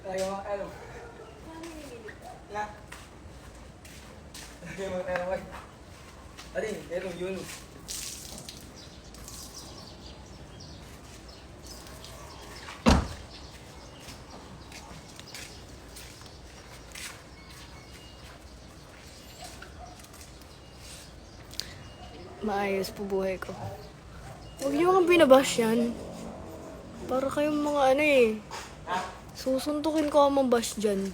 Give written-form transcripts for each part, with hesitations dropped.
Tayo mga ano. Na. Tayo mga ano. Alin, pero yun. Maayos po buhay ko. Huwag niyo kang binabash yan. Para kayong mga ano eh. Susuntukin ko ang bash dyan.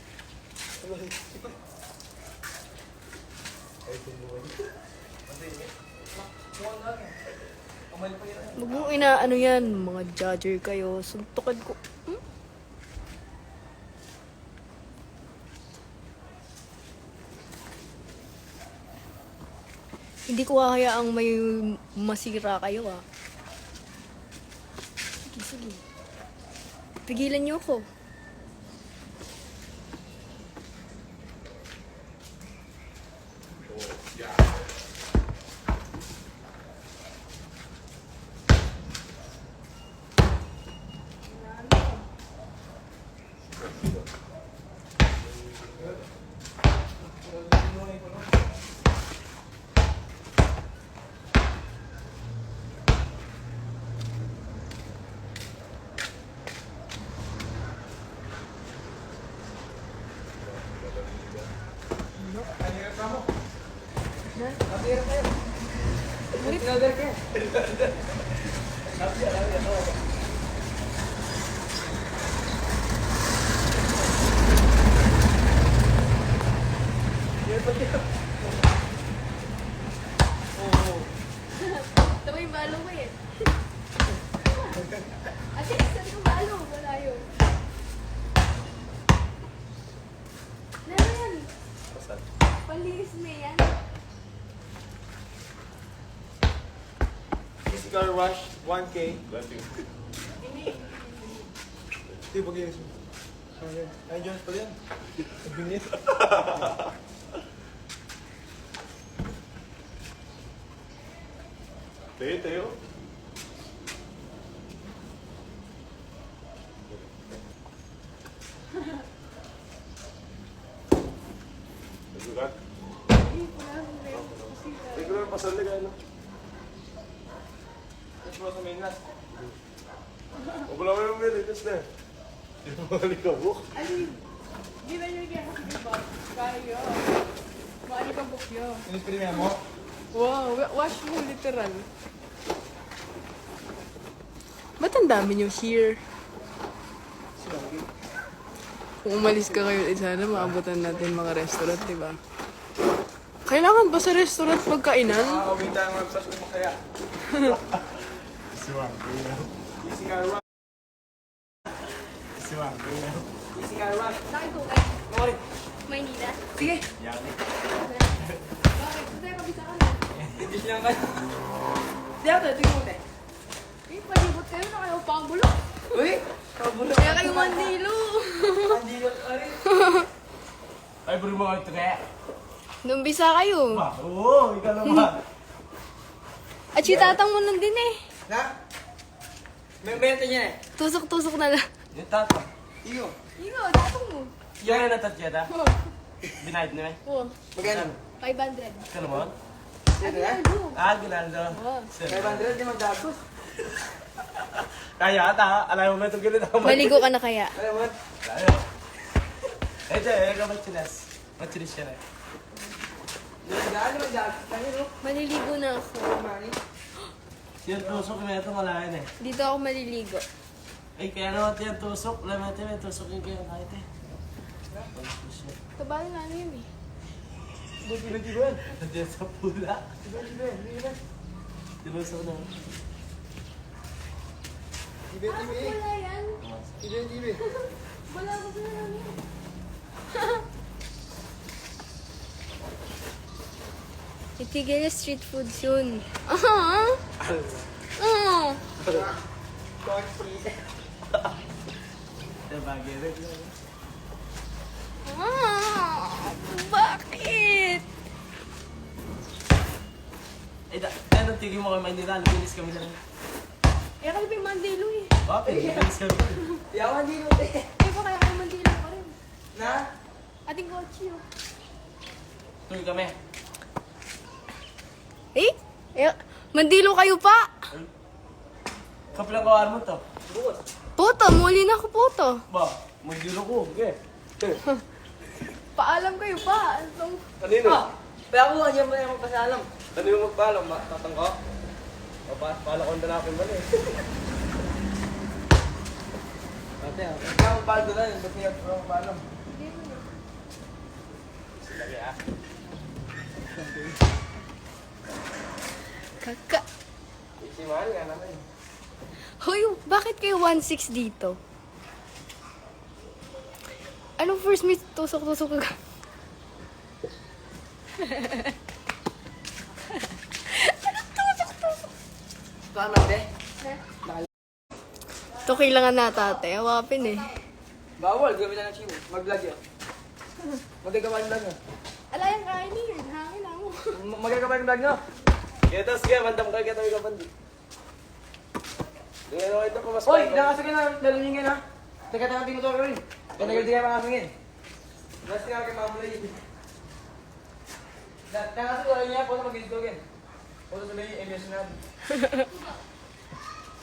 Huwag mo inaano yan. Mga judger kayo. Suntukin ko. Hindi ko hahayaang may masira kayo ah. Sige, sige. Pigilan niyo ako. Kapira kayo. Tinodor kayo. Kapira. Ito may balo mo eh. Ate, saan ko balo? Wala yun. Naman! Palinis na yan. Physical rush, 1K. Hindi, pag-inis mo. Ay, Jones pala yan. Nagbingit. Tayo. Nagugat. Regular pasal na gano'n. Let's go sa mainland. Huwag mo naman yung militas na. Hindi mo malikabok. Alin, di ba yung kaya kasi diba? Kaya. Maalikabok yun. Inis-premya mo? Wow, wash mo literal. Ba't ang dami niyo here? Kung umalis ka kayo, sana maabutan natin mga restaurant, di ba? Kailangan ba sa restaurant pagkainan? Uwi tayo ng website kung makaya. Siwang. Easy car run. Siwang. Easy car run. Saan ko kayo? Morning. Maynila? Sige. Bakit? Kasi kabisa ka na. English lang kayo. Di ako, tingin mo tayo. Eh, palibot kayo na kayo pang bulok. Uy! Kabulo. Kaya kayo mandilo. Mandilo. Ay, bro mga tre. Numbisa kayo. Oo, ikaw naman. At si tatang mo nandun eh. Na? May benta niya eh. Tusok-tusok na lang. Yung tato. Iyo. Ino, tatang mo. Yung na natatyeta. Oh. Binayad na eh. Oh, Magkano? 500. Kano mo? Sino na? Ah, Ginaldo. Oh. 500 di magdagos. Kaya ata, alam mo ito gilid ako. Maligo ka na kaya? Alam mo? Kaya. Ito eh, ikaw machinas. Machinas siya na eh. Gaano magdagos? Kaya no? Maliligo na ako. Money? Yung tusok na ito malayan eh. Dito ako maliligo. Ay, kaya naman ito yung tusok. Alam mo ito yung tusok yung kaya kahit eh. Kabalo na ano yun eh. Buti na jiban. Nandiyan sa pula. Jiban. Tinusok na. Jiban. Wala yan. Jiban. Wala ko sa namin. Itigil yung street foods yun. Ah! Ah! Bagay rin lang. Ah! Bakit? Eh, ano tigil mo kay Manila? Linis kami na lang. Eh, kalabing Mandelo eh. Okay, linis kami. Yawan din mo. Eh, pa kaya kayo Mandelo? Ating kotse yun. Tuloy kami. Eh? Mandilo kayo pa! Kapilang kawan mo to. Puto, muli na ako puto. Ba, magdilo ko. Okay. Paalam kayo pa. Kanino? Kaya ako, hindi mo na magpasalam. Kanino magpaalam? Tatang ka? Pala ko na natin ba eh. Ate, kaya magpalo doon na. Ba't niya magpaalam? Sila kaya. Kaka. Si Mahal nga naman. Hoy, bakit kayo 1-6 dito? Anong first meet tusok-tusok ka? Tama, te. Ito kailangan na tate. Awapin eh. Bawal, gawin na ng chibo. Mag-vlog yun. Magagawa yung vlog nyo. Ala yung kainin yun. Hangin ako. Magagawa yung vlog nyo. Kaya tapos kaya, bandam ka, kaya tayo ka bandi. Ngayon ako ito pumas Hoy, nakasagin na. Laluningin ha. Teka-teka tingin ko rin. Kaya nagulti kayo makasagin. Basta nga kay Mamula yun. Nakasagin ko rin niya. Puto mag-gilid ko rin. Puto sa may Elias na.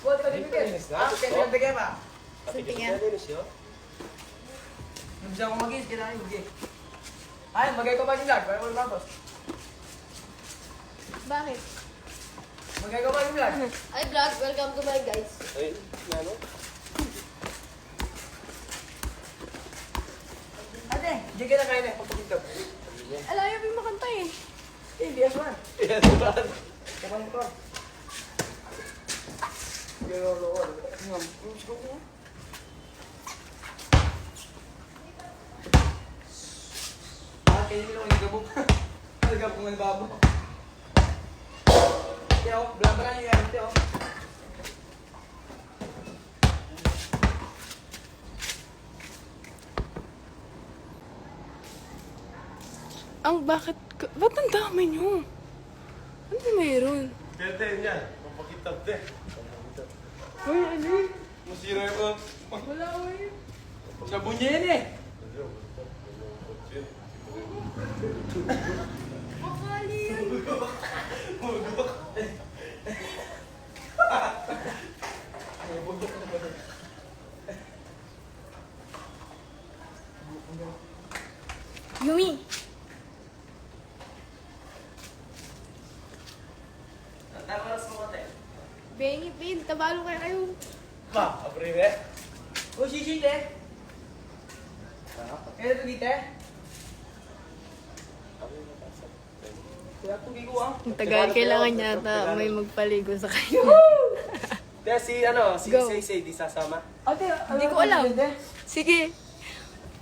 Puto ka din bigyan. Kaya nagulti kayo pa. Linis yun? Nabisa ko mag-gilid. Kaya nang hindi. Ay, magay ko pa yung vlog. Para mo lumabas. Bakit? Magay ko pa yung vlog. Ay, vlog. Welcome to my guys. Ay, ano? Ate, hindi ka na kain eh. Pagpagintap. Ala yung makanta eh. Eh, hindi aswan. Yan, diba? Kapag mo ko. Kaya nila ko nagabog. Nagabog ng babo. Kaya ako, blabra niyo yan. Kaya ako. Ba't ang dami nyo? Ano mayroon? Pwede yan. Papakitab din. Uy, ano eh? Masira yung Wala ko eh. Sabon niya yan eh. Makali yan. Yumi! Tamaras mo kate. Bengi, Pin. Tabalo kayo. Ma, abrire. O, sisi te. Kaya ito dito eh. Kaya ito gigo ah. Ang tagal kailangan yata may magpaligo sa kayo. Kaya si, ano, si Go. Say di sasama. Ate, Hindi ko alam. Sige.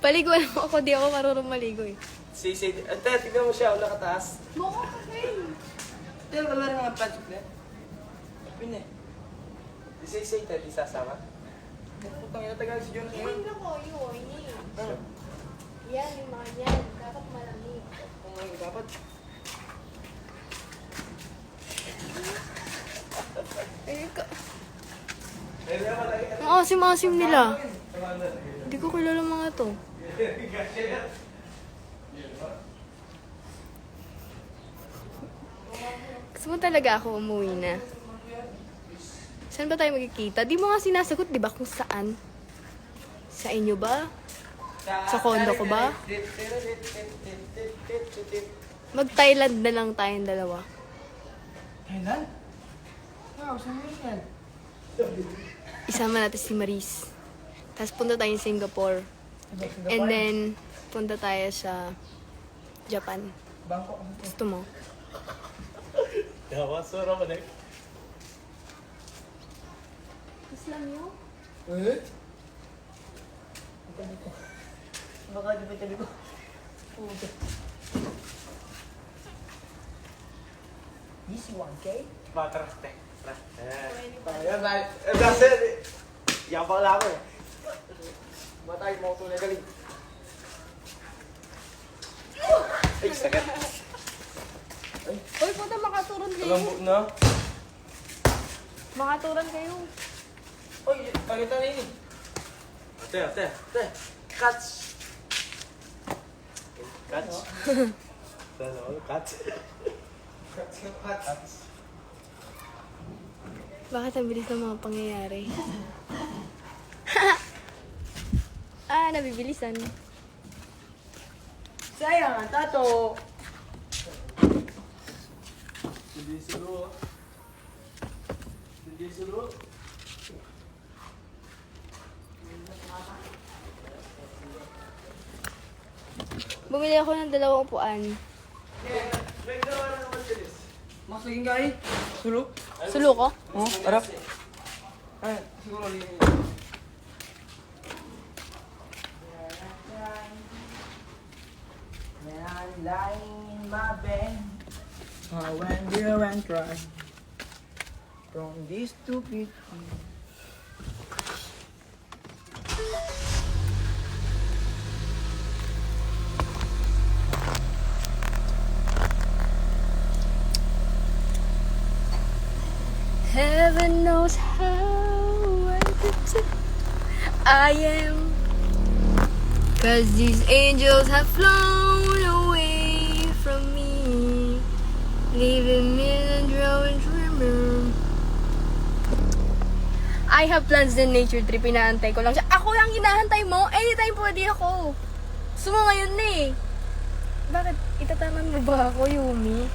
Paliguan mo ako. Di ako marunong maligo eh. Si ante, tignan mo siya, nakataas. Mukha ka kayo. Ito, wala rin mga plastic na. Pin eh. Si Say di sasama. Putang ina tagal si Jonas Yun ngayon. lang ko. Yun. Ano? Yan, yung mga yan. Dapat malamig. Kung ngayon dapat. Ang asim-asim nila. Hindi ko kilala mga to. Gusto mo talaga ako umuwi na? Saan ba tayo magkikita? Di mo nga sinasagot, di ba, kung saan? Sa inyo ba? Sa condo ko ba? Mag-Thailand na lang tayong dalawa. Thailand? Wow, saan yun yan? Isama natin si Maris. Tapos punta tayo sa Singapore. And then, punta tayo sa Japan. Bangkok. Gusto mo? Yawa, sura mo eh. Islam yun? Eh? Baka di ba tabi ko? Puta. Easy 1K? Matraste. Ayan, kasi, yabang lang ako eh. Matay mo ito na galing. Ay, sakit. Uy, puta, makaturan kayo. Alam mo na? Makaturan kayo. Uy, palitan na yun eh. Ate. Catch. Catch. Sana all catch. Bakit ang bilis ng mga pangyayari? Nabibilisan. Sayang ang tato. Hindi silo. Hindi silo. Bumili ako ng 2 upuan. May gawa na naman bilis. Mas laging gay. Sulok. Sulo ko? Oh, harap. Ay, siguro liin. When I'm lying in my bed, when you and try from this stupid. Heaven knows how I am. 'Cause these angels have flown away from me, leaving me in a drawing dreamer. I have plans in nature trip, inaantay ko lang siya. Ako lang hinahantay mo? Anytime pwede ako. Gusto mo ngayon na eh. Bakit? Itataman mo ba ako, Yumi?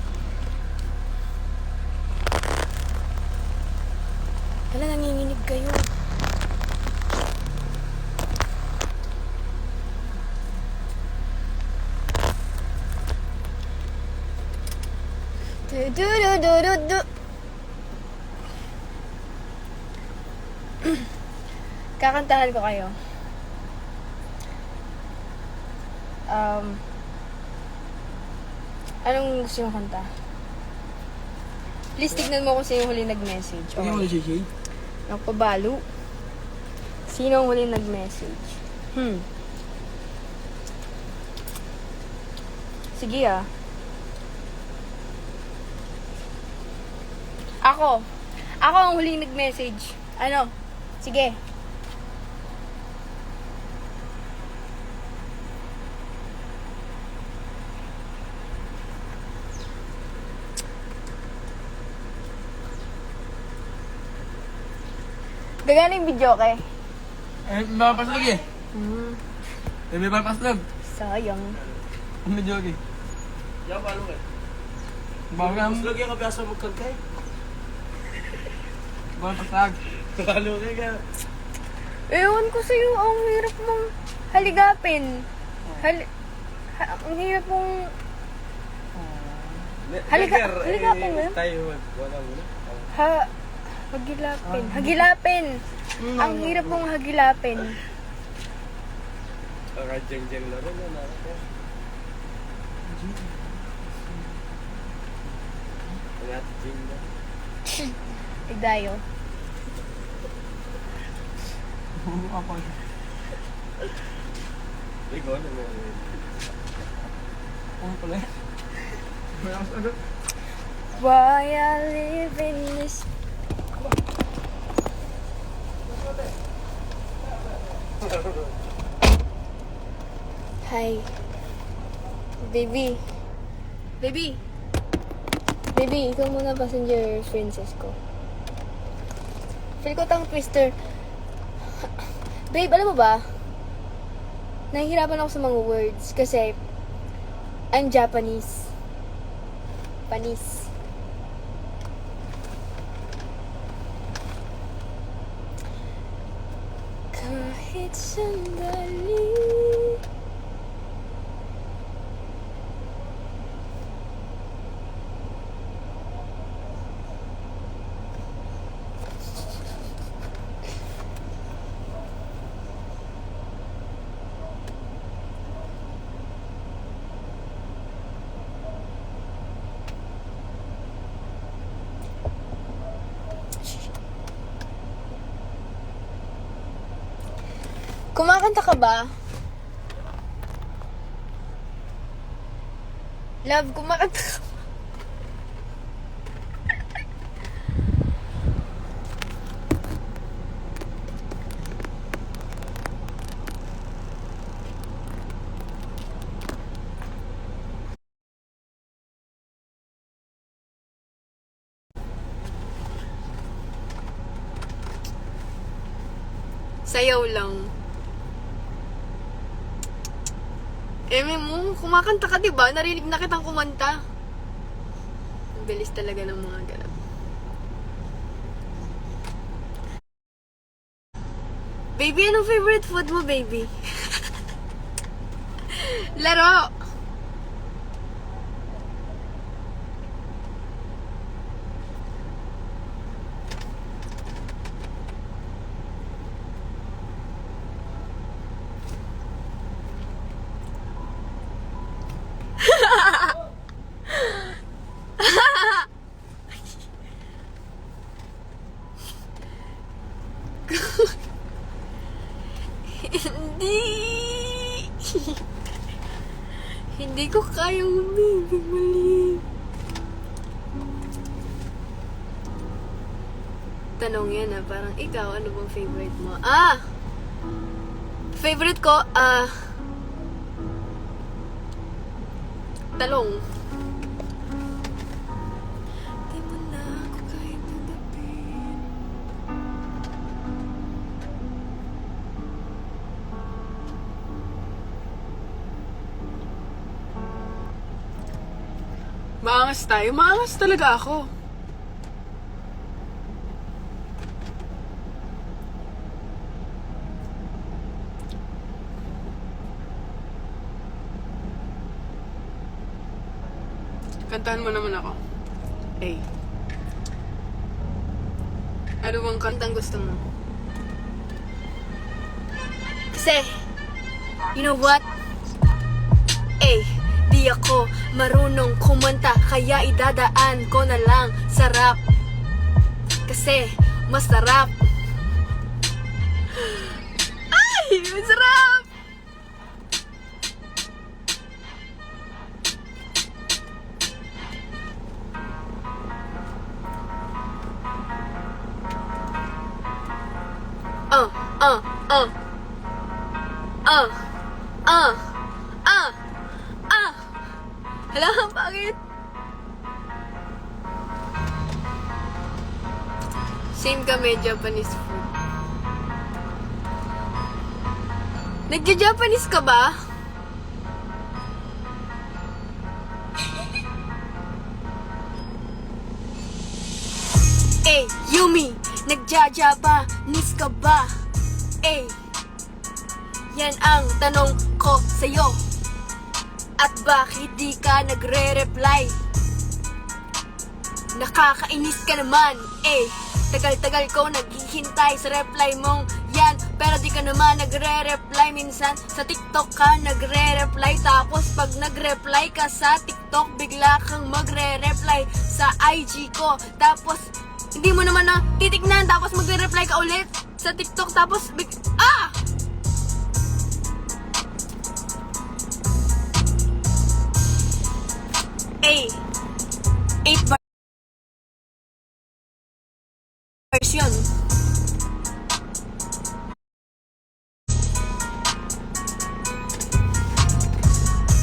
Hala, nanginginig kayo. Du. Kakantahan ko kayo. Anong gusto yung kanta? Please tignan mo kung sino yung huli nag-message. Ano mo, Shishi? Nagpabalo. Sino ang huli nag-message? Sige ah. Ako ang huling nag-message. Ano? Sige. Gagana yung video, okay? Eh, may papaslog eh. May papaslog. Sayang. Ang medyo okay. Yan, paano ka? Bagang, Mas lagi ka piyasa magkagkay. bagang paslag. Paano ka? Ewan ko sa'yo, ang hirap mong haligapin. Ang hirap mong... Haligapin mo yun? Tayo wala muna. Hagilapin. Hagilapin! Ang hirap mong hagilapin. Jeng-jeng laro na ako. Ingat jeng na. Igdayo. Ako. Ligo na mo. Ano pala eh? May papaslog. Why I live in this... Hi. Baby. Baby. Baby, ikaw muna passenger princess ko. Feel ko tang twister. Babe, alam mo ba? Nahihirapan ako sa mga words kasi I'm Japanese. Panis. Kahit sandali. Kumakanta ka ba? Love, kumakanta ka ba? Sayaw lang. Eme mo, kumakanta ka diba? Narinig na kitang kumanta. Ang bilis talaga ng mga ganap. Baby, anong favorite food mo, baby? Laro! Hindi! Hindi ko kayang umibig muli. Tanong yan parang ikaw, ano bang favorite mo? Favorite ko, talong. Di mo na ako kahit nadapin. Maangas tayo. Maangas talaga ako. Kantahan mo naman ako. Hey. Ano bang Kantang gusto mo? Kasi, you know what? Di ako marunong kumanta, kaya idadaan ko na lang sa rap. Kasi, masarap. Ay! Masarap! Hala, bakit? Same kami, Japanese food. Nagja-Japanese ka ba? Yumi, nagja-Japanese ka ba? Yan ang tanong ko sa'yo. At bakit di ka nagre-reply? Nakakainis ka naman, tagal-tagal ko naghihintay sa reply mong yan, pero di ka naman nagre-reply. Minsan sa TikTok ka nagre-reply, tapos pag nag-reply ka sa TikTok, bigla kang magre-reply sa IG ko. Tapos hindi mo naman na titignan, tapos magre-reply ka ulit sa TikTok, tapos version.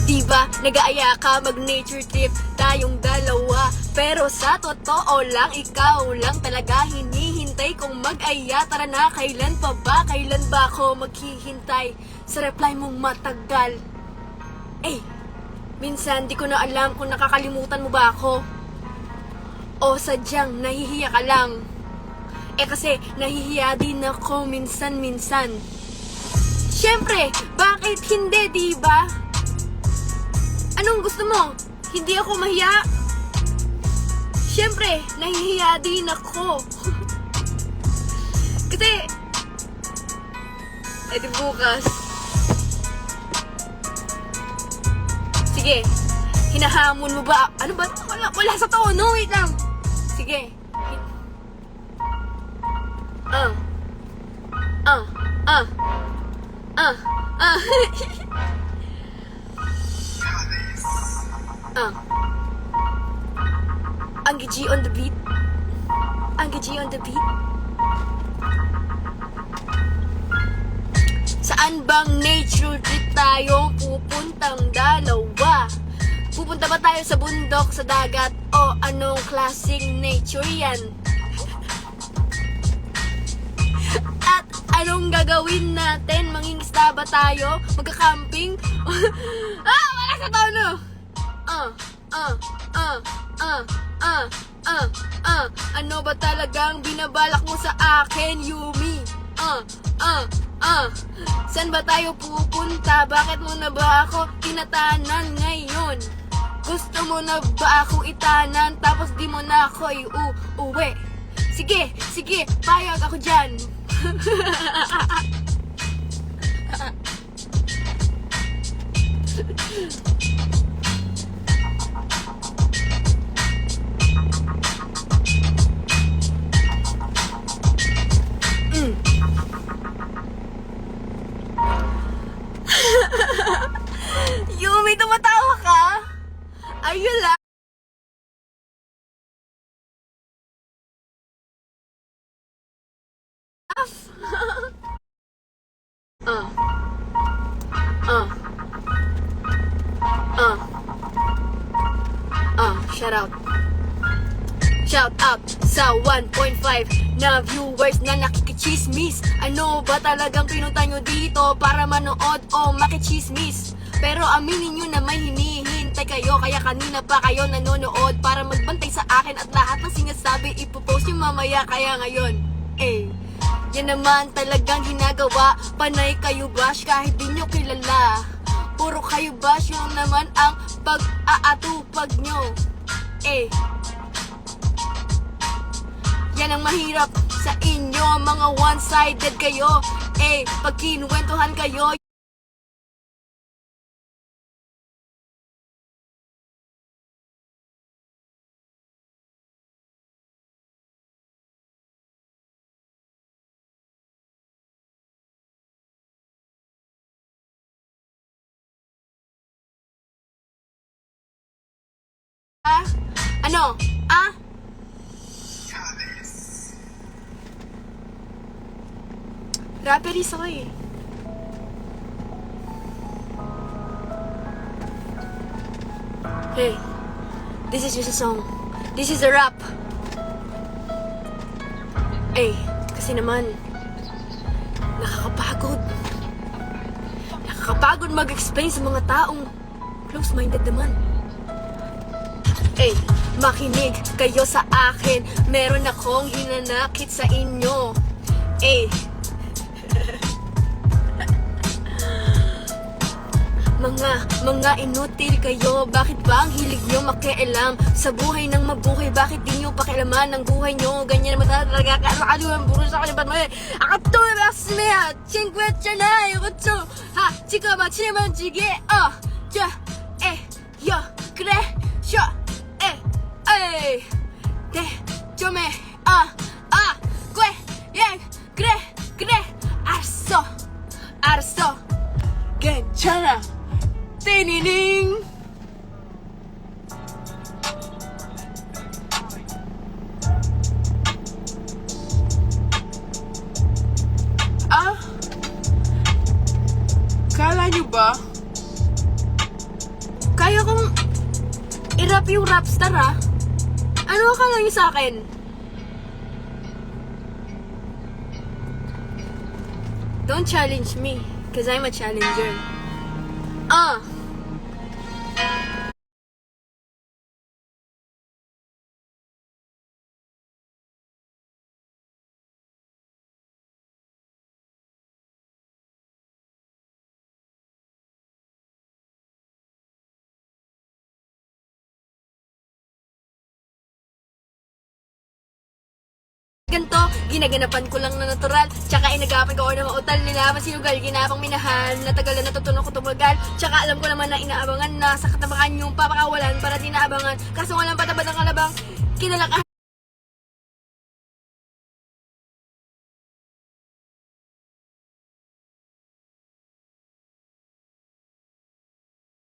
Diba, nag-aaya ka mag-nature trip tayong dalawa, pero sa totoo lang, ikaw lang talaga hinihintay kong mag-aya. Tara na, kailan pa ba? Kailan ba ako maghihintay sa reply mong matagal? Minsan di ko na alam kung nakakalimutan mo ba ako o sadyang nahihiya ka lang. Kasi nahihiya din ako minsan-minsan. Siyempre, bakit hindi, diba? Anong gusto mo? Hindi ako mahiya? Siyempre, nahihiya din ako. Kasi, di bukas. Sige, hinahamon mo ba? Ano ba? Wala sa tono, wait lang. Sige. Anggi G on the beat. Anggi G on the beat. Saan bang nature trip tayo pupuntang dalawa? Pupunta ba tayo sa bundok, sa dagat, o anong klaseng nature yan? At anong gagawin natin? Mangingisda ba tayo? Magka-camping? Wala sa tono! Ano ba talagang binabalak mo sa akin, Yumi? Saan ba tayo pupunta? Bakit mo na ba ako tinatanan ngayon? Gusto mo na ba ako itanan? Tapos di mo na ako iuwi. Sige, sige, payag ako dyan. Yumi, tumatawa ka? Are you laughing? Shout out. Shout out sa 1.5 na viewers na nakikichismis. Ano ba talagang pinunta nyo dito para manood o makichismis? Pero aminin nyo na may hinihintay kayo, kaya kanina pa kayo nanonood para magbantay sa akin at lahat ng sinasabi ipopost yung mamaya. Kaya ngayon, yan naman talagang ginagawa. Panay kayo bash kahit di nyo kilala. Puro kayo bash, yun naman ang pag-aatupag nyo. Yan ang mahirap sa inyo, mga one-sided kayo. Pag kinuwentuhan kayo, ano? Rapperies ako eh. Hey, this is just a song. This is a rap. Kasi naman, nakakapagod. Nakakapagod mag-explain sa mga taong close-minded naman. Makinig kayo sa akin. Meron akong hinanakit sa inyo. Mga inutil kayo. Bakit ba ang hilig nyo makialam sa buhay ng mabuhay? Bakit di nyo pakialaman ng buhay nyo? Ganyan naman talaga. Kakaluan, puro sa kanya. Akatoy, basmeya, chingkwetsa na, yokotso. Ha, chika ba, chiniman, jige, yo, kre, sho, de, chome, kwe, yen, kre, arso, genchana, tinining. Kala nyo ba? Kaya kong i-rap yung rapstar, ha? Ano akala niyo sa akin? Don't challenge me, cause I'm a challenger. Ganto, ginaganapan ko lang na natural. Tsaka inagapan ko na mautal nila. Masinugal, ginapang minahal. Natagal na natutunan ko tumagal. Tsaka alam ko naman na inaabangan na sa katabakan yung papakawalan para di naabangan. Kaso walang patabad ng kalabang kinalakahan.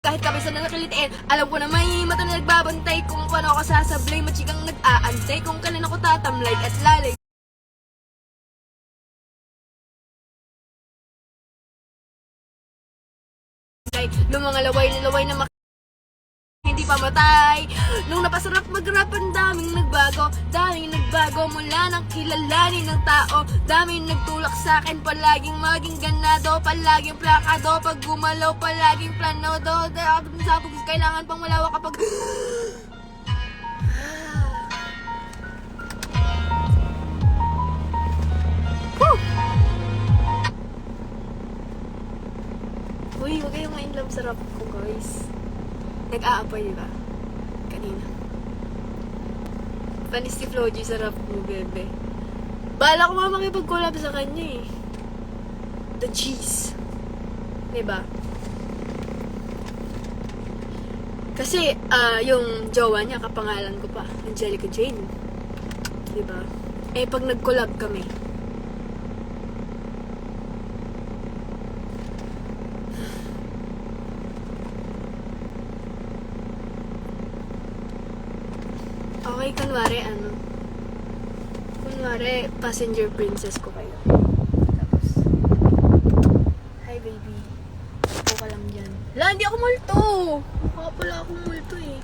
Kahit kapisan na nakilitiin, alam ko na may mata na nagbabantay. Kung paano ako sasablay, matsikang nag-aantay. Kung kailan ako tatamlay at lalay. Lumangalaway na di pamatay. Nung napasarap mag-rap, ang daming nagbago mula nang kilalanin ng tao. Daming nagtulak sa akin, palaging maging ganado, palaging plakado, pag gumalaw, palaging planado. Sabog, kailangan pang malawak kapag uy, huwag kayong ma-inlove sa rap ko, guys. Nag-aapoy, diba? Kanina. Panis si Floji sa rap ko, bebe. Bala ko nga makipag-collab sa kanya, eh. The cheese. Diba? Kasi, yung jowa niya, kapangalan ko pa, Angelica Jane. Diba? Eh, pag nag-collab kami, okay, kunwari, passenger princess ko kayo. Tapos, hi baby, upo ka lang dyan. La, hindi ako multo! Mukha pala akong multo eh.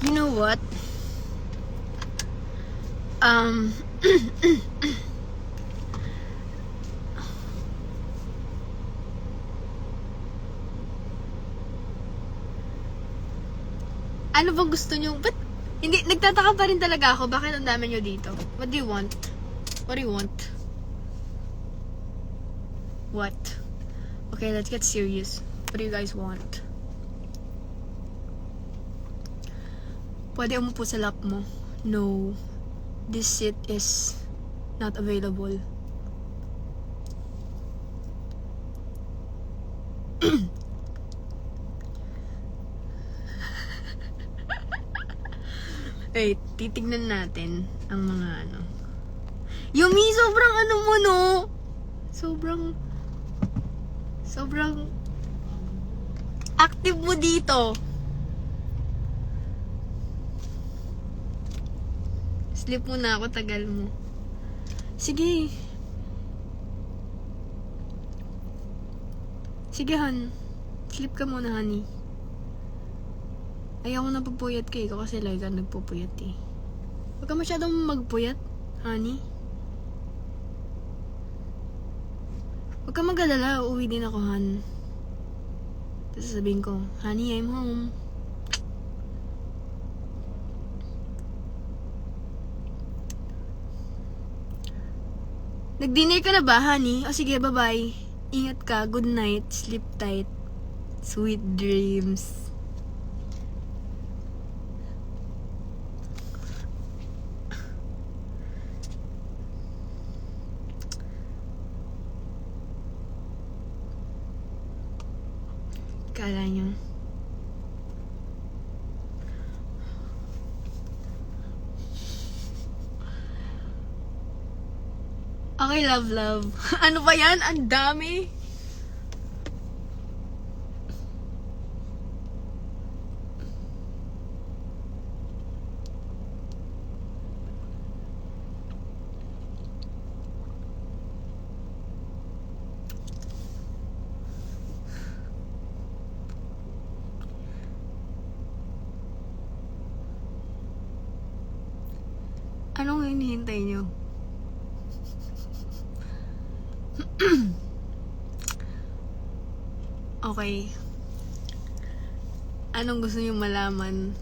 You know what? Ano bang gusto nyo? Ba't hindi, nagtataka pa rin talaga ako. Bakit ang dami nyo dito? What do you want? What do you want? What? Okay, let's get serious. What do you guys want? Pwede umupo sa lap mo. No. This seat is not available. Wait, titignan natin ang mga ano. Yumi, sobrang ano mo, no? Sobrang active mo dito. Sleep muna ako, tagal mo. Sige. Sige, Han. Sleep ka muna, honey. Ayaw ko na pupuyat ka, ikaw kasi lagi ka nagpupuyat eh. Huwag ka masyadong magpuyat, honey. Huwag ka mag-alala, uuwi din ako, Han. Tapos sasabihin ko, honey, I'm home. Nag-dinner ka na ba, honey? O sige, bye-bye. Ingat ka, good night, sleep tight. Sweet dreams. Kala nyo. Okay, love. Ano ba yan? Ang dami. Anong hinihintay nyo? Okay. Anong gusto nyo malaman?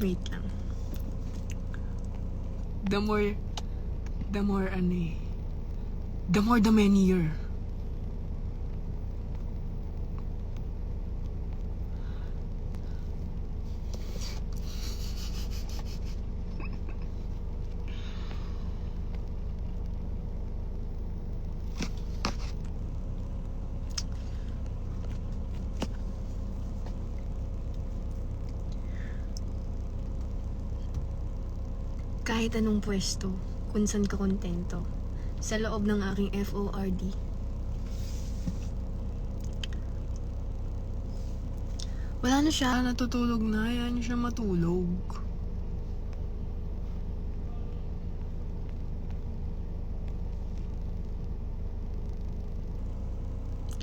Wait lang. The more the merrier. Kahit anong pwesto, kung saan ka kontento, sa loob ng aking FORD. Wala na siya, natutulog na, hayaan niyo siya matulog.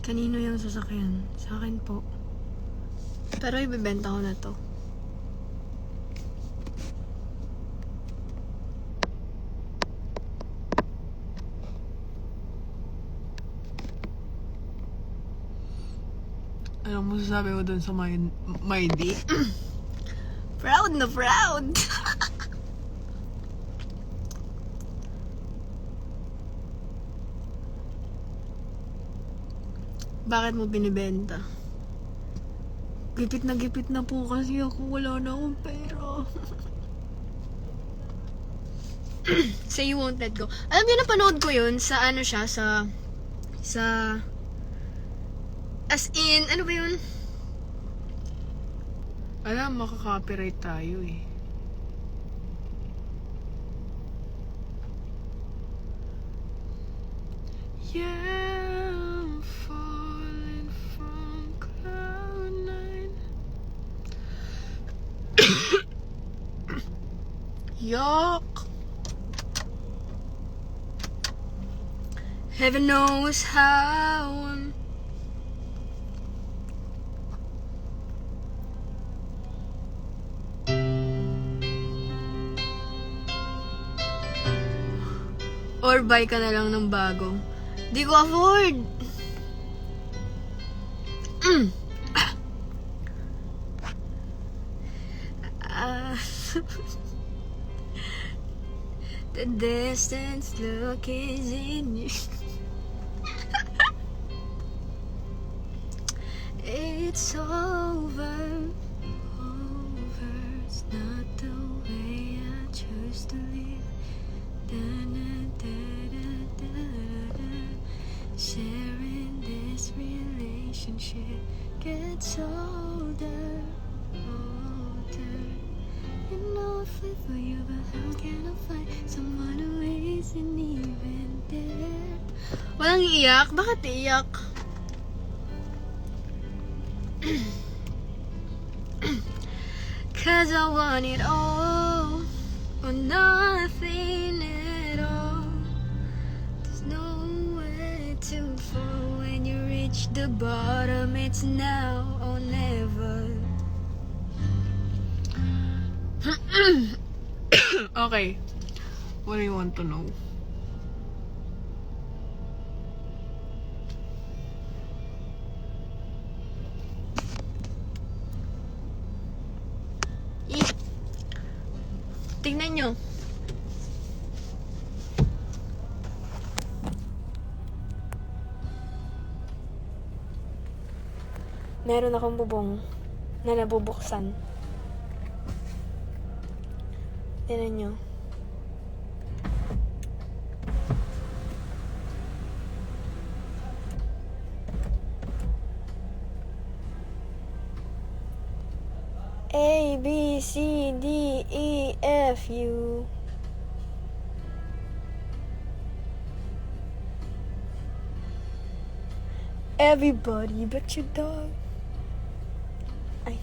Kanino yung sasakyan? Sa akin po. Pero ibebenta ko na to. Ano mo sasabi mo dun sa my day? Proud na proud! Bakit mo binibenta? Gipit na po kasi ako. Wala na akong pera. Say you won't let go. Alam niyo, napanood ko yun sa ano siya, sa as in, ano ba yun? Alam, makaka-copyright tayo eh. Yeah, I'm falling from cloud nine. Yuck! Heaven knows how or buy ka na lang ng bago. Di ko afford. Ah. The distance look is in you. It's over. It's not the way I choose to live. Sharing this relationship gets older. You know I feel for you, but how can I find someone who isn't even there? Walang iyak? Bakit iyak? Cause I want it all or nothing at all. There's nowhere to fall when you reach the bottom. It's now or never. Okay. What do you want to know? Tingnan nyo. Meron akong bubong na nabubuksan. Tingnan nyo. A, B, C, D, E, F, U. Everybody but your dog. Ay.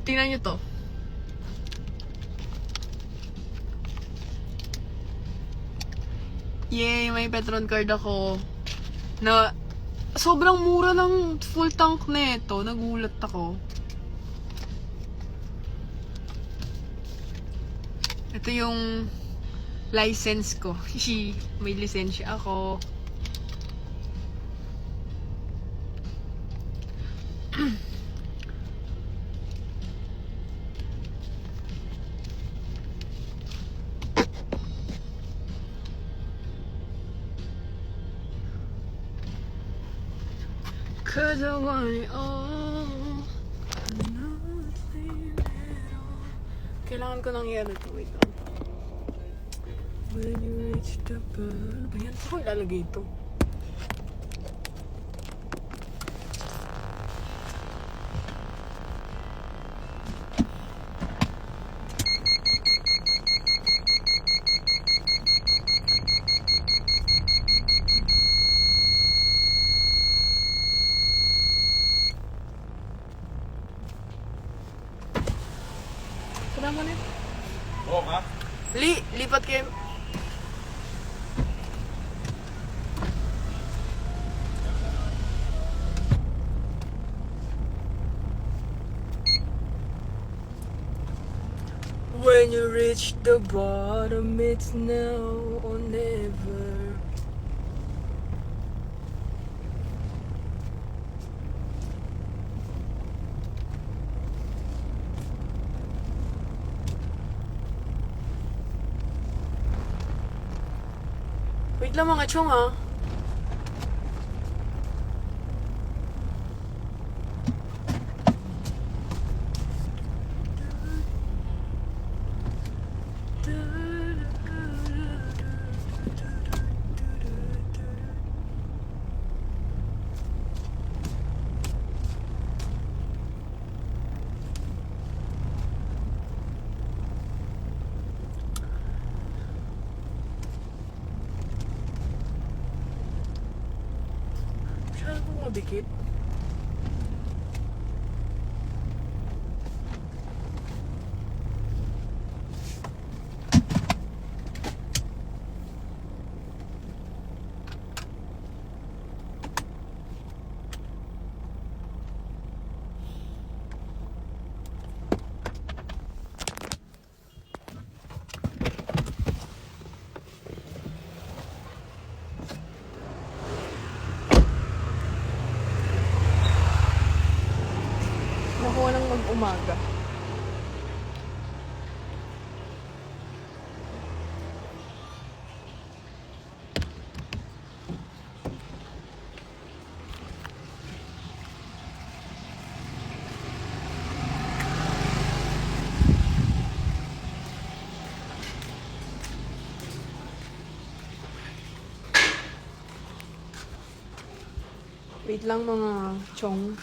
Tingnan nyo to. Yay, may Petron card ako. Na sobrang mura ng full tank na ito. Nagulat ako. Ito yung license ko. May lisensya ako. Cause I want it all. Nothing at all. Kailangan ko nang i-ano to. Wait lang. When you reach the bottom. Ayan, saan ko ilalagay ito? Lipat kayo. When you reach the bottom, it's now or never. Wait lang mga chong ha. Masyado pong madikit. Nakuha ng mag-umaga. Wait lang mga chong.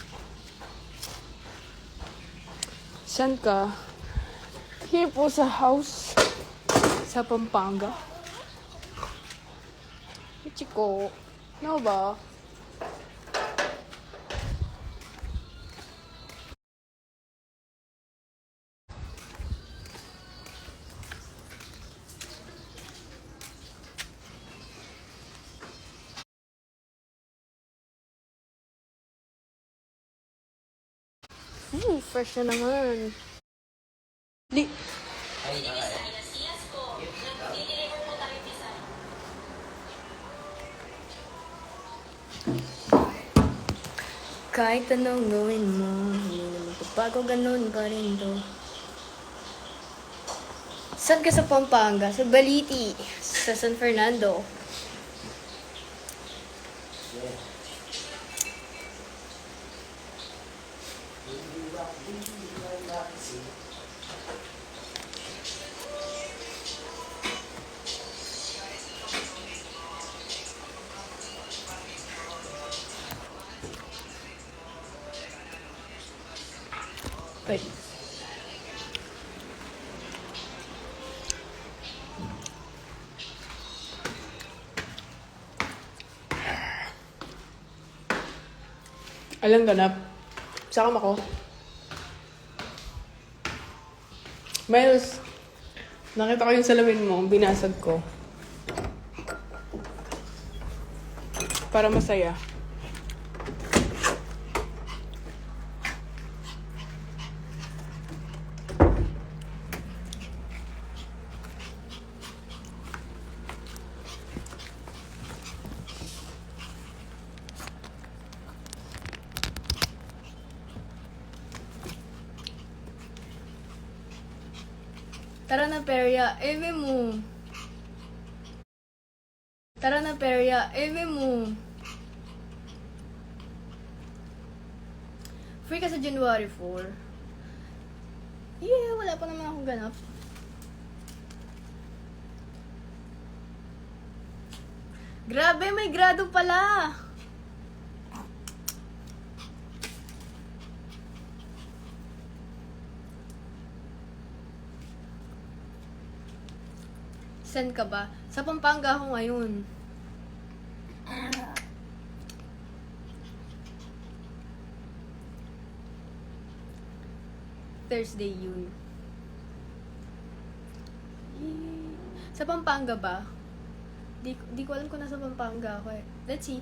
Saan ka? Here po sa house. Sa Pampanga. Ichiko. Ano ba? Fresh na naman. Kahit anong gawin mo, hindi naman magbabago, ganun pa rin to. Saan ka sa Pampanga? Sa Baliti. Sa San Fernando. Wait. Alang ganap. Sakam ako. Miles, nakita ko yung salamin mo, binasag ko. Para masaya. Tara na, Perya. Eme mo. Tara na, Perya. Eme mo. Free ka sa January 4. Yeah, wala pa naman akong ganap. Grabe, may grado pala. Saan ka ba? Sa Pampanga ako ngayon. Thursday yun. Sa Pampanga ba? Di ko alam kung nasa Pampanga ako eh. Let's see.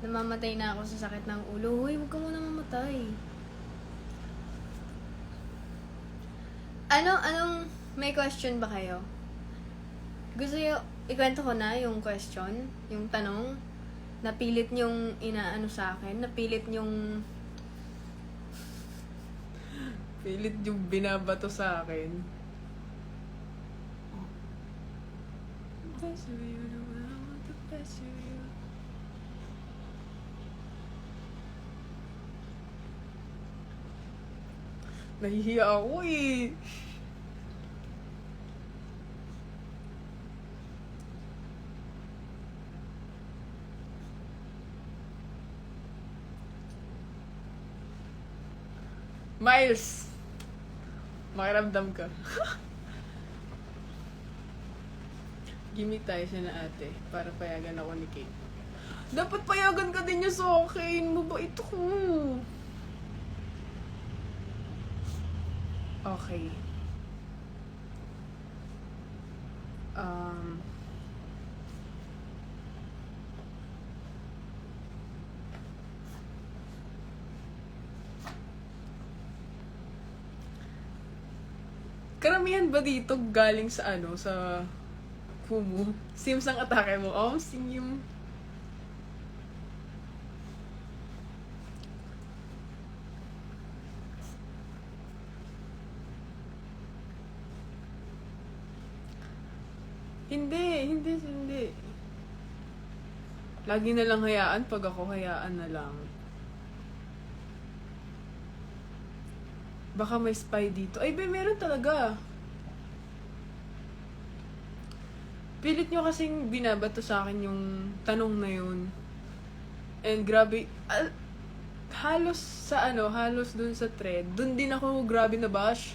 Namamatay na ako sa sakit ng ulo. Hoy, huwag ka muna mamatay. Anong, may question ba kayo? Gusto nyo, ikwento ko na yung question, yung tanong, napilit nyong inaano sa akin, napilit nyong Pilit yung binabato sa akin. Nahihiya ako eh. Miles! Makiramdam ka. Gimik tayo siya na ate para payagan ako ni Kate. Dapat payagan ka din niya sa akin. Mabait ko. Okay. Karamihan ba dito galing sa sa Kumu? Sims ang atake mo. Oh, Sim. Hindi. Lagi na lang hayaan pag ako hayaan na lang. Baka may spy dito. Ay, meron talaga. Pilit nyo kasing binabato sa akin yung tanong na yun. And grabe, halos dun sa thread, dun din ako grabe na bash.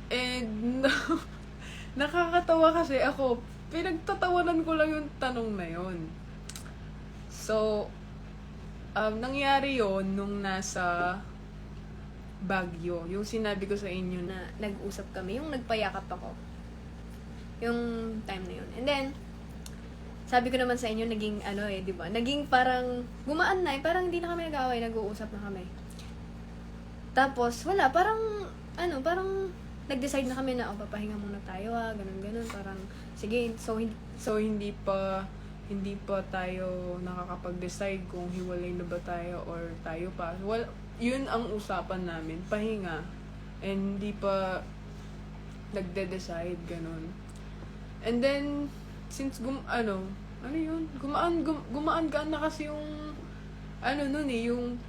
And nakakatawa kasi ako, pinagtatawanan ko lang yung tanong na yun. So, nangyari yon nung nasa Baguio. Yung sinabi ko sa inyo na Nag-usap kami, yung nagpayakap ako. Yung time na yun. And then, sabi ko naman sa inyo, naging di ba? Naging parang, gumaan na parang hindi na kami nag-aaway, nag-uusap na kami. Tapos, wala, parang nag-decide na kami na, papahinga muna tayo ganun, parang, sige, so hindi pa tayo nakakapag-decide kung hiwalay na ba tayo or tayo pa. Well, yun ang usapan namin, pahinga. And hindi pa nagde-decide, ganun. And then, since gumaan ka na kasi yung yung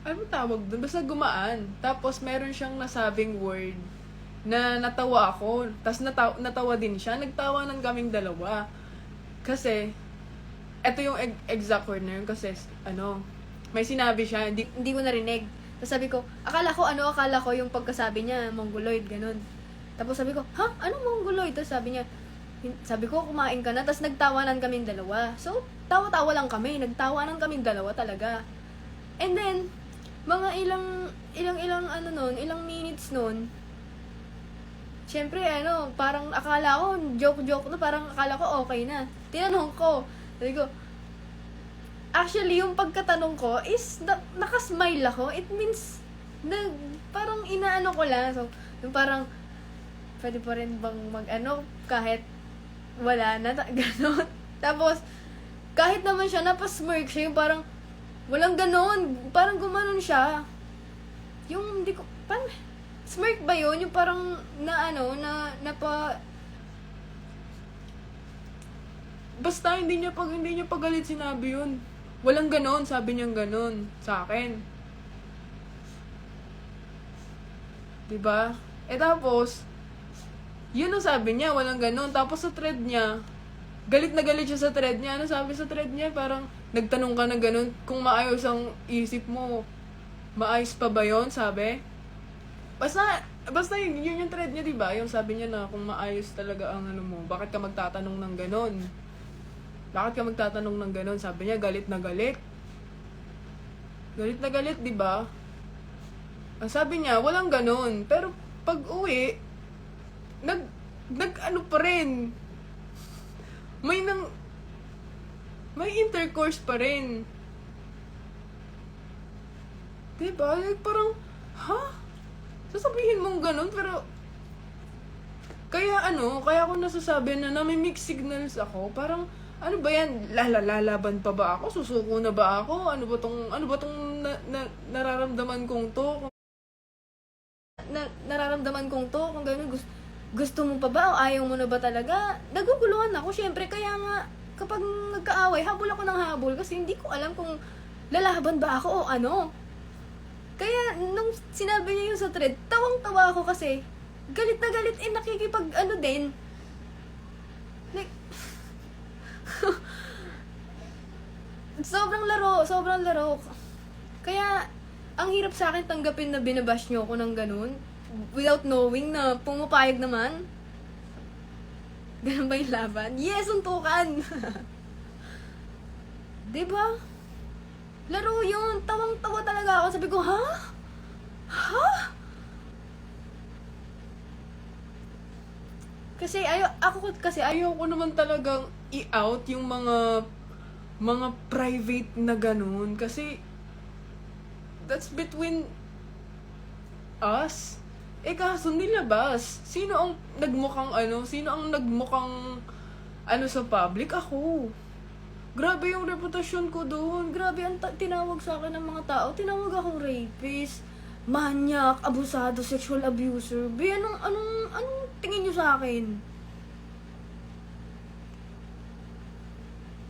ano tawag doon? Basta gumaan. Tapos meron siyang nasabing word na natawa ako. Tapos natawa din siya. Nagtawanan kaming dalawa. Kasi, eto yung exact word na yun. Kasi, may sinabi siya. hindi ko narinig. Tapos sabi ko, akala ko yung pagkasabi niya, mongoloid, ganun. Tapos sabi ko, anong mongoloid? Tapos sabi ko, kumain ka na. Tapos nagtawanan kaming dalawa. So, tawa-tawa lang kami. Nagtawanan kaming dalawa talaga. And then, mga ilang minutes nun, syempre, parang akala ko, joke na, parang akala ko okay na. Tinanong ko, sabi ko, actually, yung pagkatanong ko is, nakasmile ako. It means, parang inaano ko lang. So, yung parang, pwede pa rin bang kahit wala na, gano'n. Tapos, kahit naman siya, napasmirk siya, yung parang, walang ganon. Parang gumanon siya. Yung, hindi ko, parang, smirk ba yun? Yung parang, basta hindi niya pagalit sinabi yun. Walang ganon, sabi niyang ganon sa akin. Diba? Tapos, yun ang sabi niya, walang ganon. Tapos sa thread niya, galit na galit siya sa thread niya. Ano sabi sa thread niya? Parang, nagtanong ka na ganun, kung maayos ang isip mo, maayos pa ba yun? Sabi. Basta yun yung thread niya, diba? Yung sabi niya na, kung maayos talaga ang mo, bakit ka magtatanong ng ganun? Sabi niya, galit na galit. Galit na galit, diba? Ang sabi niya, walang ganun. Pero pag uwi, nag ano pa rin. May intercourse pa rin. Diba? Like, parang, sasabihin mong ganun, pero, kaya ako nasasabi na may mixed signals ako. Parang, ano ba yan? Lalaban pa ba ako? Susuko na ba ako? Ano ba tong nararamdaman kong to? Nararamdaman kong to, kung gano'n, gusto mo pa ba o ayaw mo na ba talaga? Naguguluhan ako, syempre, kaya nga, kapag nagkaaway, habol ako ng habol kasi hindi ko alam kung lalaban ba ako o ano. Kaya, nung sinabi niya yung sa thread, tawang-tawa ako kasi, galit na galit, nakikipag din. Like, sobrang laro. Kaya, ang hirap sa akin tanggapin na binabash niyo ako ng ganun, without knowing na pumapayag naman. Ganun ba yung laban? Yes, suntukan! Diba? Laro yun. Tawang-tawa talaga ako. Sabi ko, ha? Kasi ayaw ko naman talagang i-out yung mga private na ganun. Kasi, that's between us. Kaso nilabas. Sino ang nagmukhang sa public? Ako. Grabe yung reputasyon ko doon. Grabe ang tinawag sa akin ng mga tao. Tinawag akong rapist, manyak, abusado, sexual abuser. Anong tingin nyo sa akin?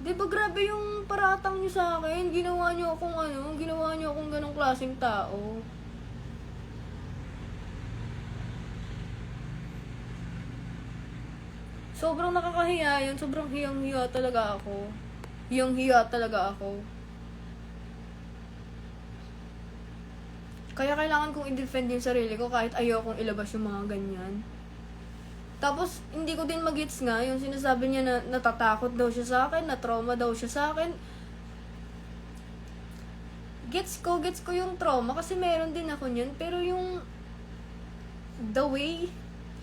Diba grabe yung paratang nyo sa akin? Ginawa nyo akong ganong klaseng tao. Sobrang nakakahiya yun. Sobrang hiyang-hiya talaga ako. Kaya kailangan kong i-defend yung sarili ko kahit ayaw kong ilabas yung mga ganyan. Tapos, hindi ko din mag-gets nga yung sinasabi niya na natatakot daw siya sa akin, na trauma daw siya sa akin. Gets ko yung trauma kasi meron din ako niyan. Pero yung the way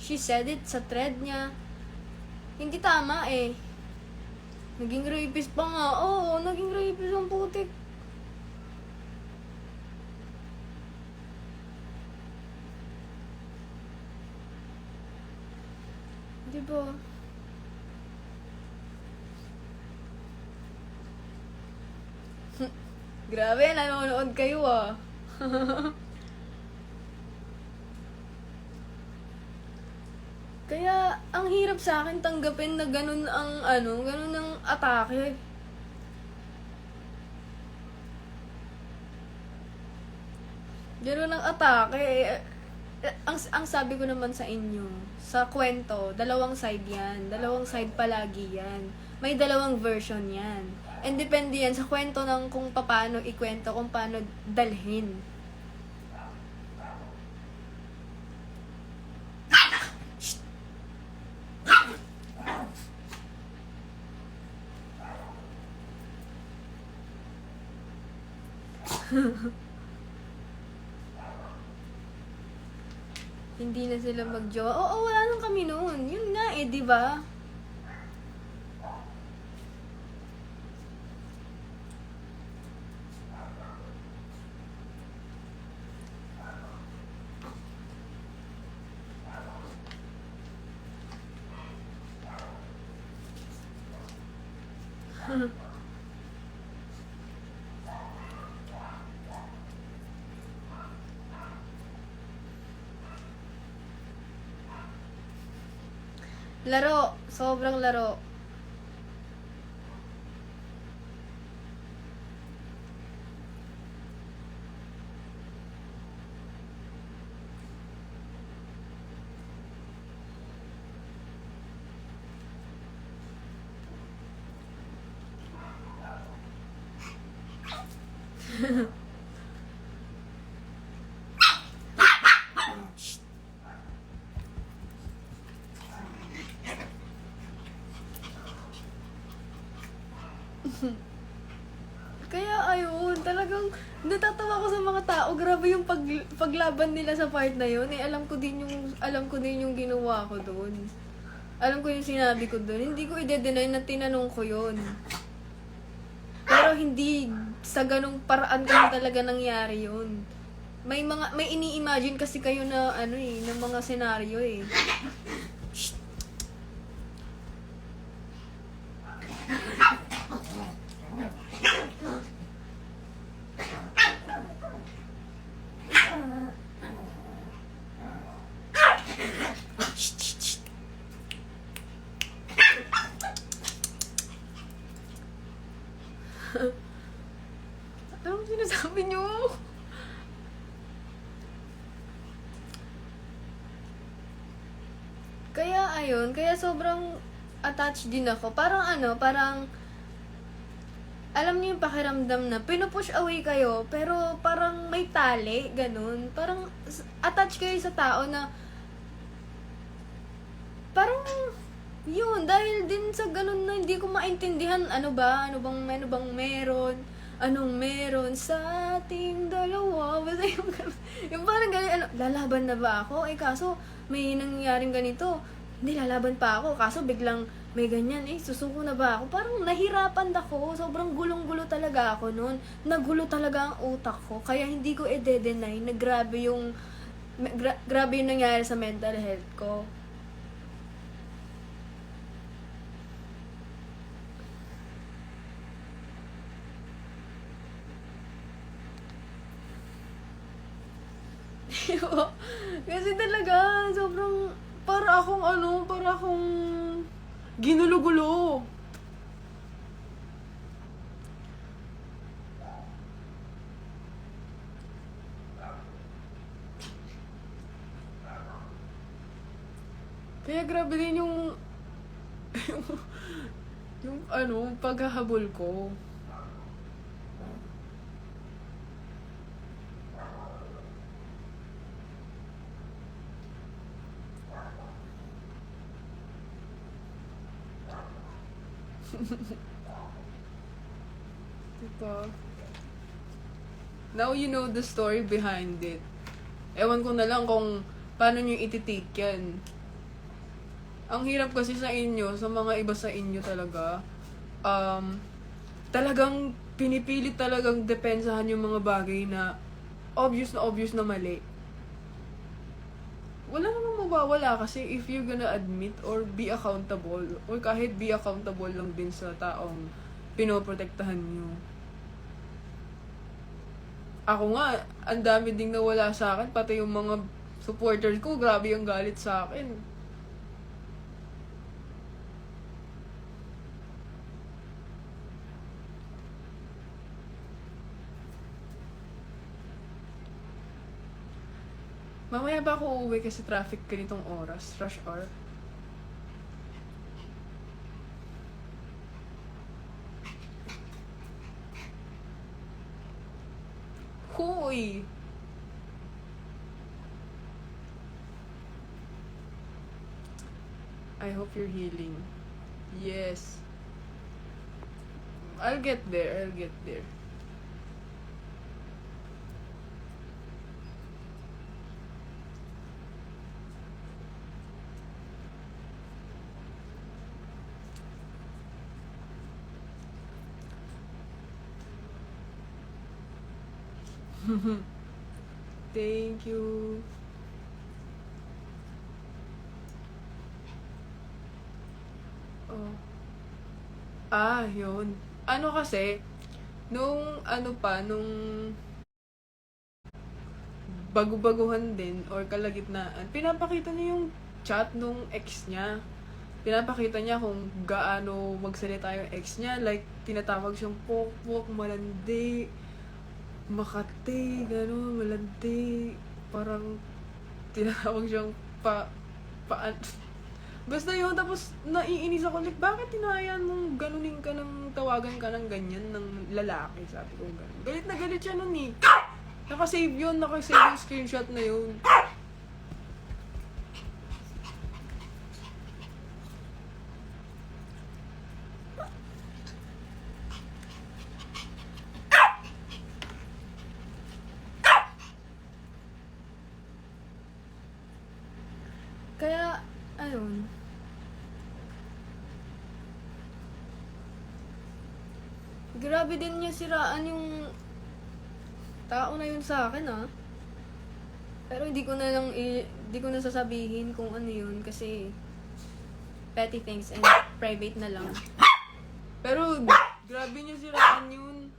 she said it sa thread niya, hindi tama eh. Naging rapist pa nga. Oo, naging rapist ang putik. Diba? Grabe, nanonood kayo ah. Kaya, ang hirap sa akin tanggapin na ganun ang atake. Ganun ang atake. Ang sabi ko naman sa inyo, sa kwento, dalawang side yan. Dalawang side palagi yan. May dalawang version yan. And depende yan sa kwento ng kung paano ikwento, kung paano dalhin. Hindi na sila magjowa. Oo, wala nang kami noon. Yun nga eh, di ba? Laro. Sobrang laro. Kaya ayun, talagang natatawa ko sa mga tao. Grabe yung paglaban nila sa part na yun. Alam ko din yung ginawa ko doon. Alam ko yung sinabi ko doon. Hindi ko i-deny na tinanong ko yun. Pero hindi sa ganong paraan kasi talaga nangyari yun. May ini-imagine kasi kayo na ng mga senaryo eh. Anong sinasabi niyo? Kaya ayun, kaya sobrang attached din ako. Parang alam niyo yung pakiramdam na pinupush away kayo, pero parang may tali, ganun. Parang attached kayo sa tao na parang yun, dahil din sa ganun na hindi ko maintindihan ano bang meron, anong meron sa ating dalawa. Basta yung parang ganun, lalaban na ba ako? Kaso may nangyaring ganito, hindi lalaban pa ako. Kaso biglang may ganyan, susuko na ba ako? Parang nahirapan ako. Sobrang gulong-gulo talaga ako noon. Nagulo talaga ang utak ko. Kaya hindi ko i-deny na grabe yung nangyari sa mental health ko. Kasi talaga, sobrang para akong ginulo-gulo. Kaya grabe din yung paghahabol ko. Diba? Now you know the story behind it. Ewan ko na lang kung paano nyo ititake yan. Ang hirap kasi sa inyo, sa mga iba sa inyo talaga, talagang pinipilit talagang depensahan yung mga bagay na obvious na mali. Wala namang mawawala kasi if you're gonna admit or be accountable, or kahit be accountable lang din sa taong pinoprotektahan nyo. Ako nga, ang dami ding nawala sa akin, pati yung mga supporters ko, grabe yung galit sa akin. Mamaya ba ako uuwi kasi traffic ganitong oras? Rush hour? Huy! I hope you're healing. Yes. I'll get there. Thank you. Oh. Yun. Nung bago-baguhan din or kalagitnaan, pinapakita niya yung chat nung ex niya. Pinapakita niya kung gaano magsalita yung ex niya. Like, tinatawag siyang pok-pok, malandi, Makati, gano'n, malandi. Parang tinatawag siyang basta yun, tapos naiinis ako, like, bakit tinayaan mong ganunin ka ng tawagan ka ng ganyan ng lalaki, sabi ko gano'n. Galit na galit siya nun eh. Nakasave yung screenshot na yun. Kaya, ayun. Grabe din niya siraan yung tao na yun sa akin, ah. Pero hindi ko na sasabihin kung ano yun kasi petty things and private na lang. Pero, grabe niya siraan yun.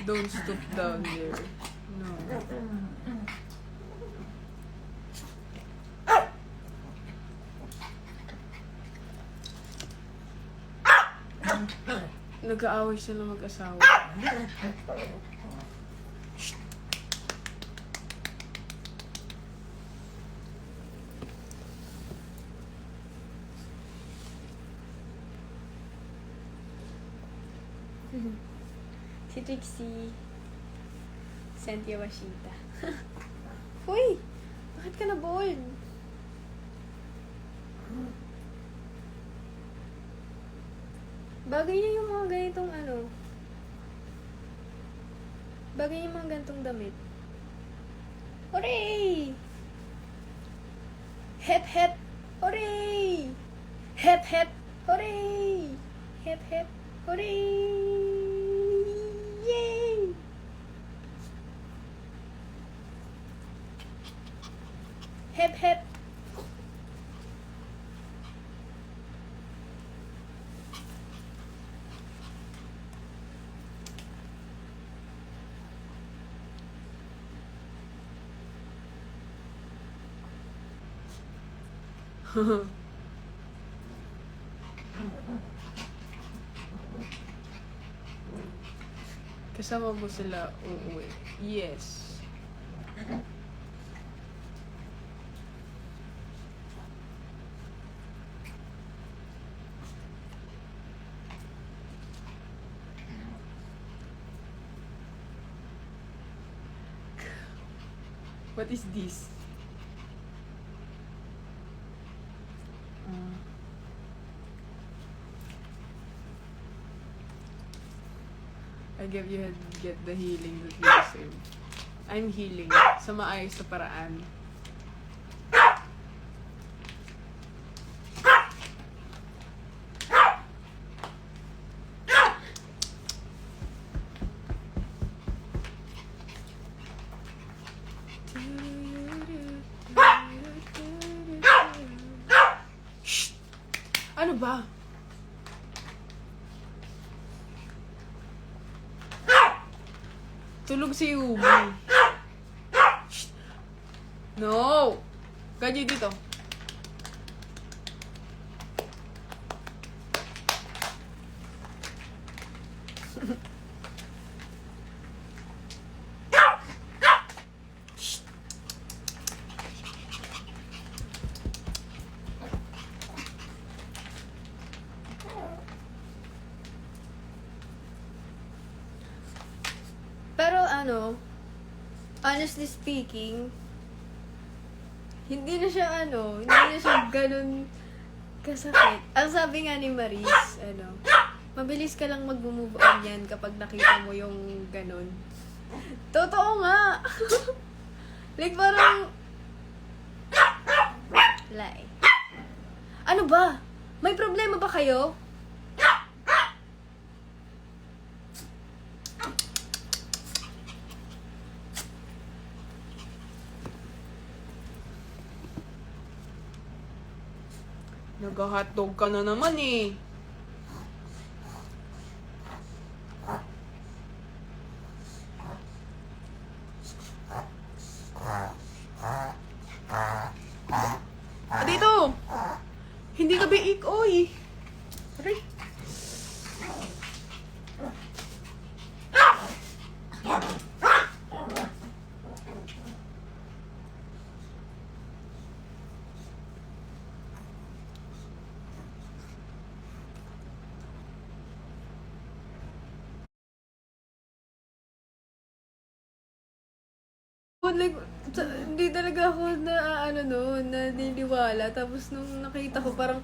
Don't stop down there. No. Nag-aaway sila mag-asawa. Si Trixie. Cynthia Washita. Uy! Bakit ka na-bored? Bagay niya yung mga ganitong ano. Bagay niya yung mga ganitong damit. Hooray! Hep hep! Hooray! Hep hep! Hooray! Hep hep! Hooray! Yay! Hep hep! Kasama mo sila uuwi. Yes. What is this? I give you get the healing that you deserve. I'm healing sa maayos na paraan. Shh! Ano ba? Tulog si Ubi. Shh. No! Ganyan dito. Shh. Pero ano, honestly speaking, hindi na siya ganun kasakit. Ang sabi nga ni Maris, mabilis ka lang mag-move on yan kapag nakita mo yung ganun. Totoo nga! Like parang, lie. Ano ba? May problema ba kayo? Nag-hotdog ka na naman eh. Dito! Hindi ka biik, oy! Aray! like, hindi talaga ako na, ano no, naniniwala. Tapos nung nakita ko, parang,